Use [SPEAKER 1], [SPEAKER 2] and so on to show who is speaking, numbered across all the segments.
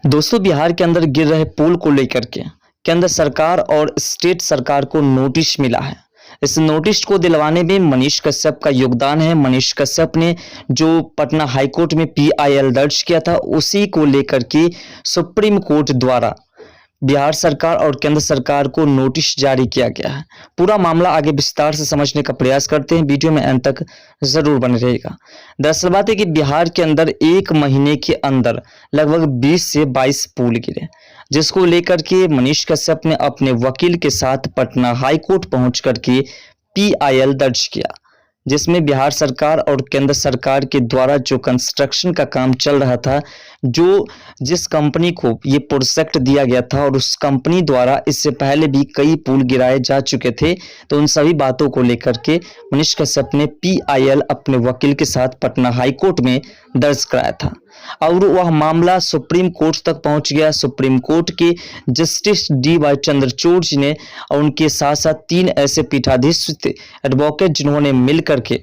[SPEAKER 1] दोस्तों, बिहार के अंदर गिर रहे पुल को लेकर के केंद्र सरकार और स्टेट सरकार को नोटिस मिला है। इस नोटिस को दिलवाने में मनीष कश्यप का योगदान है। मनीष कश्यप ने जो पटना हाईकोर्ट में पीआईएल दर्ज किया था, उसी को लेकर के सुप्रीम कोर्ट द्वारा बिहार सरकार और केंद्र सरकार को नोटिस जारी किया गया है। पूरा मामला आगे विस्तार से समझने का प्रयास करते हैं। वीडियो में अंत तक जरूर बने रहेगा। दरअसल बात है कि बिहार के अंदर एक महीने के अंदर लगभग 20 से 22 पुल गिरे, जिसको लेकर के मनीष कश्यप ने अपने वकील के साथ पटना हाईकोर्ट पहुंच करके पीआईएल दर्ज किया, जिसमें बिहार सरकार और केंद्र सरकार के द्वारा जो कंस्ट्रक्शन का काम चल रहा था, जिस कंपनी को ये प्रोजेक्ट दिया गया था और उस कंपनी द्वारा इससे पहले भी कई पुल गिराए जा चुके थे, तो उन सभी बातों को लेकर के मनीष कश्यप ने पीआईएल अपने वकील के साथ पटना हाईकोर्ट में दर्ज कराया था और वह मामला सुप्रीम कोर्ट तक पहुंच गया। सुप्रीम कोर्ट के जस्टिस डी.वाई. चंद्रचूड़ जी ने और उनके साथ साथ 3 ऐसे पीठाधीश एडवोकेट जिन्होंने मिलकर के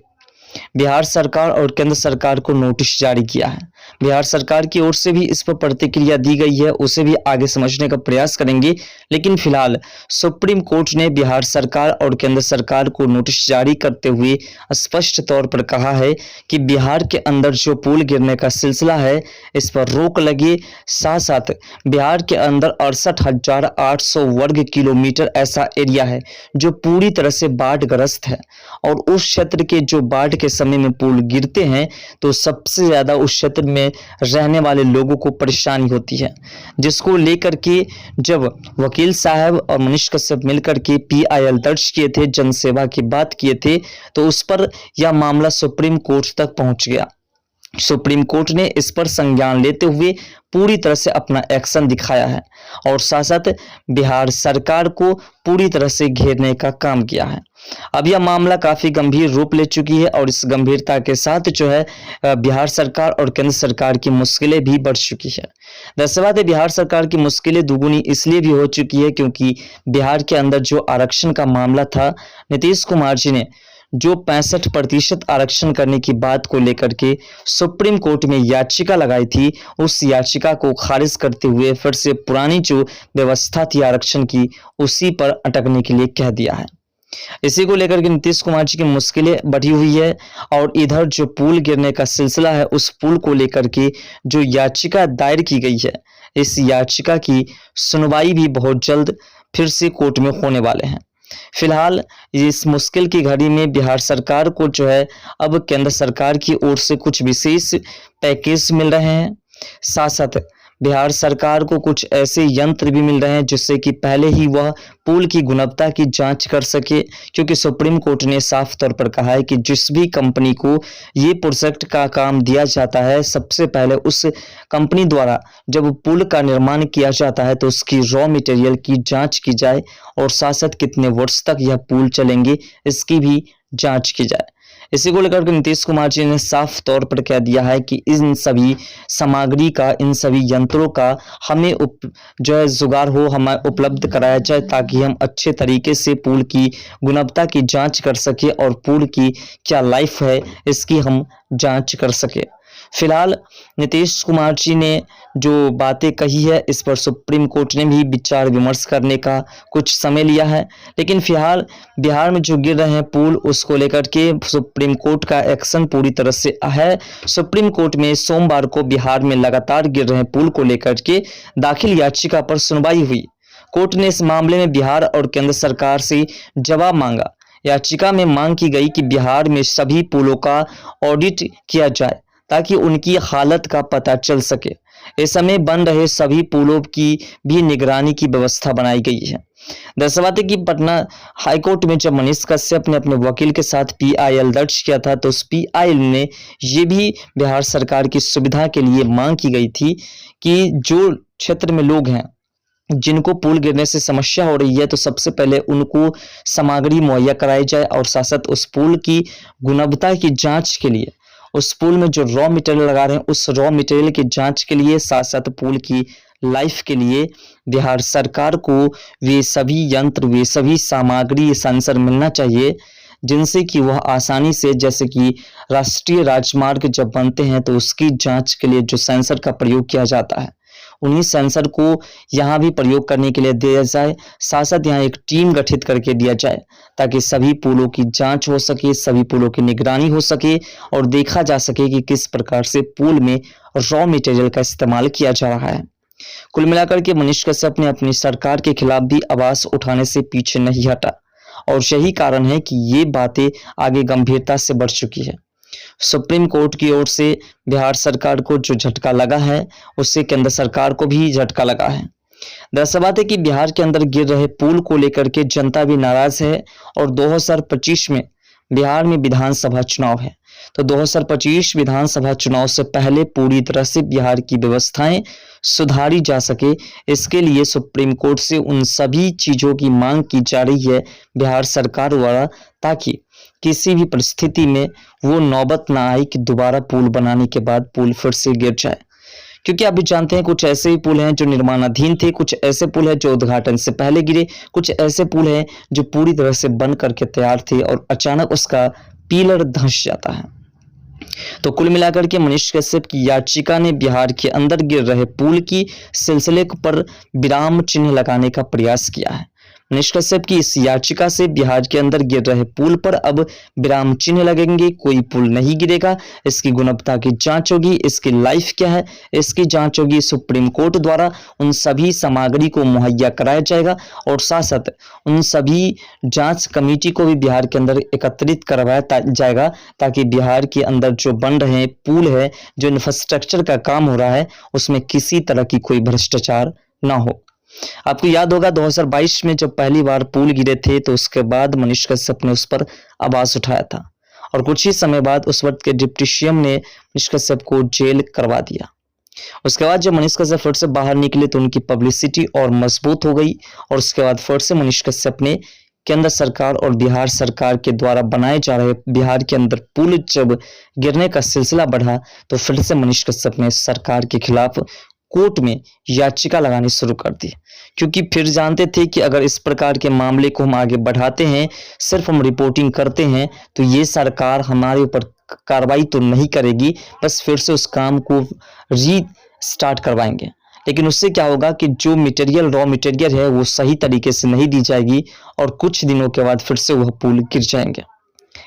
[SPEAKER 1] बिहार सरकार और केंद्र सरकार को नोटिस जारी किया है। बिहार सरकार की ओर से भी इस पर प्रतिक्रिया दी गई है, उसे भी आगे समझने का प्रयास करेंगे। लेकिन फिलहाल सुप्रीम कोर्ट ने बिहार सरकार और केंद्र सरकार को नोटिस जारी करते हुए स्पष्ट तौर पर कहा है कि बिहार के अंदर जो पुल गिरने का सिलसिला है, इस पर रोक लगे। साथ साथ बिहार के अंदर 68,800 वर्ग किलोमीटर ऐसा एरिया है जो पूरी तरह से बाढ़ग्रस्त है, और उस क्षेत्र के जो बाढ़ के समय में पुल गिरते हैं तो सबसे ज्यादा उस क्षेत्र में रहने वाले लोगों को परेशानी होती है, जिसको लेकर के जब वकील साहब और मनीष कश्यप मिलकर के पीआईएल दर्ज किए थे, जनसेवा की बात किए थे, तो उस पर यह मामला सुप्रीम कोर्ट तक पहुंच गया। सुप्रीम कोर्ट ने इस पर संज्ञान लेते हुए पूरी तरह से अपना एक्शन दिखाया है और साथ साथ बिहार सरकार को पूरी तरह से घेरने का काम किया है। अब यह मामला काफी गंभीर रूप ले चुकी है और इस गंभीरता के साथ जो है बिहार सरकार और केंद्र सरकार की मुश्किलें भी बढ़ चुकी है। दरअसल बात है, बिहार सरकार की मुश्किलें दुगुनी इसलिए भी हो चुकी है क्योंकि बिहार के अंदर जो आरक्षण का मामला था, नीतीश कुमार जी ने जो 65% आरक्षण करने की बात को लेकर के सुप्रीम कोर्ट में याचिका लगाई थी, उस याचिका को खारिज करते हुए फिर से पुरानी जो व्यवस्था थी आरक्षण की, उसी पर अटकने के लिए कह दिया है। इसी को लेकर के नीतीश कुमार जी की मुश्किलें बढ़ी हुई है और इधर जो पुल गिरने का सिलसिला है, उस पुल को लेकर के जो याचिका दायर की गई है, इस याचिका की सुनवाई भी बहुत जल्द फिर से कोर्ट में होने वाले हैं। फिलहाल इस मुश्किल की घड़ी में बिहार सरकार को जो है अब केंद्र सरकार की ओर से कुछ विशेष पैकेज मिल रहे हैं। साथ साथ बिहार सरकार को कुछ ऐसे यंत्र भी मिल रहे हैं जिससे कि पहले ही वह पुल की गुणवत्ता की जांच कर सके, क्योंकि सुप्रीम कोर्ट ने साफ तौर पर कहा है कि जिस भी कंपनी को ये प्रोजेक्ट का काम दिया जाता है, सबसे पहले उस कंपनी द्वारा जब पुल का निर्माण किया जाता है तो उसकी रॉ मटेरियल की जांच की जाए और साथ साथ कितने वर्ष तक यह पुल चलेंगे इसकी भी जांच की जाए। इसी को लेकर के नीतीश कुमार जी ने साफ तौर पर कह दिया है कि इन सभी सामग्री का, इन सभी यंत्रों का हमें जो है जुगाड़ हो, हमें उपलब्ध कराया जाए ताकि हम अच्छे तरीके से पुल की गुणवत्ता की जांच कर सके और पुल की क्या लाइफ है इसकी हम जांच कर सके। फिलहाल नीतीश कुमार जी ने जो बातें कही है, इस पर सुप्रीम कोर्ट ने भी विचार विमर्श करने का कुछ समय लिया है। लेकिन फिलहाल बिहार में जो गिर रहे हैं पुल, उसको लेकर के सुप्रीम कोर्ट का एक्शन पूरी तरह से है। सुप्रीम कोर्ट में सोमवार को बिहार में लगातार गिर रहे पुल को लेकर के दाखिल याचिका पर सुनवाई हुई। कोर्ट ने इस मामले में बिहार और केंद्र सरकार से जवाब मांगा। याचिका में मांग की गई कि बिहार में सभी पुलों का ऑडिट किया जाए ताकि उनकी हालत का पता चल सके। इस समय बन रहे सभी पुलों की भी निगरानी की व्यवस्था बनाई गई है। दरअसल बात है कि पटना हाईकोर्ट में जब मनीष कश्यप ने अपने वकील के साथ पीआईएल दर्ज किया था, तो उस पीआईएल ने ये भी बिहार सरकार की सुविधा के लिए मांग की गई थी कि जो क्षेत्र में लोग हैं जिनको पुल गिरने से समस्या हो रही है, तो सबसे पहले उनको सामग्री मुहैया कराई जाए और साथ साथ उस पुल की गुणवत्ता की जांच के लिए, उस पुल में जो रॉ मटेरियल लगा रहे हैं उस रॉ मटेरियल की जांच के लिए, साथ साथ पुल की लाइफ के लिए बिहार सरकार को वे सभी यंत्र, वे सभी सामग्री, सेंसर मिलना चाहिए जिनसे कि वह आसानी से, जैसे कि राष्ट्रीय राजमार्ग जब बनते हैं तो उसकी जांच के लिए जो सेंसर का प्रयोग किया जाता है उन्हीं सेंसर को यहाँ भी प्रयोग करने के लिए दिया जाए। साथ साथ यहाँ एक टीम गठित करके दिया जाए ताकि सभी पुलों की जांच हो सके, सभी पुलों की निगरानी हो सके और देखा जा सके कि किस प्रकार से पुल में रॉ मटेरियल का इस्तेमाल किया जा रहा है। कुल मिलाकर के मनीष कश्यप ने अपनी सरकार के खिलाफ भी आवाज उठाने से पीछे नहीं हटा और यही कारण है कि ये बातें आगे गंभीरता से बढ़ चुकी है। सुप्रीम कोर्ट की ओर से बिहार सरकार को जो झटका लगा है उससे केंद्र सरकार को भी झटका लगा है। दरअसल बात है कि बिहार के अंदर गिर रहे पुल को लेकर के जनता भी नाराज है और 2025 में बिहार में विधानसभा चुनाव है। तो 2025 विधानसभा चुनाव से पहले पूरी तरह से बिहार की व्यवस्थाएं सुधारी जा सके, इसके लिए सुप्रीम कोर्ट से उन सभी चीजों की मांग की जा रही है बिहार सरकार द्वारा, ताकि किसी भी परिस्थिति में वो नौबत ना आए कि दोबारा पुल बनाने के बाद पुल फिर से गिर जाए। क्योंकि आप भी जानते हैं कुछ ऐसे ही पुल हैं जो निर्माणाधीन थे, कुछ ऐसे पुल हैं जो उद्घाटन से पहले गिरे, कुछ ऐसे पुल हैं जो पूरी तरह से बन करके तैयार थे और अचानक उसका पिलर धंस जाता है। तो कुल मिलाकर के मनीष कश्यप की याचिका ने बिहार के अंदर गिर रहे पुल की सिलसिले पर विराम चिन्ह लगाने का प्रयास किया है। मनीष कश्यप की इस याचिका से बिहार के अंदर गिर रहे पुल पर अब विराम चिन्ह लगेंगे, कोई पुल नहीं गिरेगा। इसकी गुणवत्ता की जांच होगी, इसकी लाइफ क्या है इसकी जांच होगी। सुप्रीम कोर्ट द्वारा उन सभी सामग्री को मुहैया कराया जाएगा और साथ साथ उन सभी जांच कमेटी को भी बिहार के अंदर एकत्रित करवाया जाएगा ताकि बिहार के अंदर जो बन रहे पुल है, जो इंफ्रास्ट्रक्चर का काम हो रहा है, उसमें किसी तरह की कोई भ्रष्टाचार ना हो। आपको याद होगा 2022 में जब पहली बार पुल गिरे थे तो उसके बाद मनीष कश्यप ने उस पर आवाज उठाया था और कुछ ही समय बाद उस वक्त के डिप्टी सीएम ने मनीष कश्यप को जेल करवा दिया। उसके बाद जब मनीष कश्यप फिर से बाहर निकले तो उनकी पब्लिसिटी और मजबूत हो गई और उसके बाद फिर से मनीष कश्यप ने केंद्र सरकार और बिहार सरकार के द्वारा बनाए जा रहे बिहार के अंदर पुल जब गिरने का सिलसिला बढ़ा तो फिर से मनीष कश्यप ने सरकार के खिलाफ कोर्ट में याचिका लगानी शुरू कर दी, क्योंकि फिर जानते थे कि अगर इस प्रकार के मामले को हम आगे बढ़ाते हैं, सिर्फ हम रिपोर्टिंग करते हैं, तो ये सरकार हमारे ऊपर कार्रवाई तो नहीं करेगी, बस फिर से उस काम को रीस्टार्ट करवाएंगे। लेकिन उससे क्या होगा कि जो मटेरियल रॉ मटेरियल है वो सही तरीके से नहीं दी जाएगी और कुछ दिनों के बाद फिर से वह पुल गिर जाएंगे।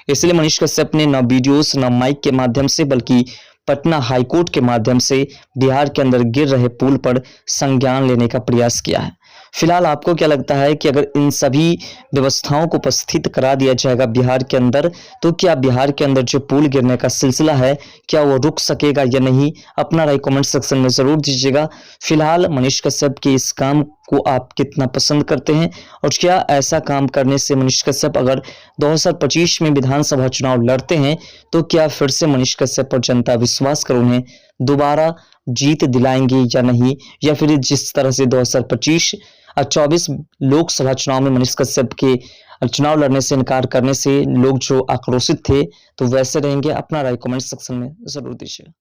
[SPEAKER 1] इसलिए मनीष कश्यप ने न वीडियोस न माइक के माध्यम से बल्कि पटना हाईकोर्ट के माध्यम से बिहार के अंदर गिर रहे पुल पर संज्ञान लेने का प्रयास किया है। फिलहाल आपको क्या लगता है कि अगर इन सभी व्यवस्थाओं को उपस्थित करा दिया जाएगा बिहार के अंदर, तो क्या बिहार के अंदर जो पुल गिरने का सिलसिला है क्या वो रुक सकेगा या नहीं? अपना राय कमेंट सेक्शन में जरूर दीजिएगा। फिलहाल मनीष कश्यप के इस काम को आप कितना पसंद करते हैं और क्या ऐसा काम करने से मनीष कश्यप अगर 2025 में विधानसभा चुनाव लड़ते हैं तो क्या फिर से मनीष कश्यप पर जनता विश्वास कर उन्हें दोबारा जीत दिलाएंगे या नहीं, या फिर जिस तरह से 2025 और 24 लोकसभा चुनाव में मनीष कश्यप के चुनाव लड़ने से इनकार करने से लोग जो आक्रोशित थे तो वैसे रहेंगे? अपना राय कमेंट सेक्शन में जरूर दीजिए।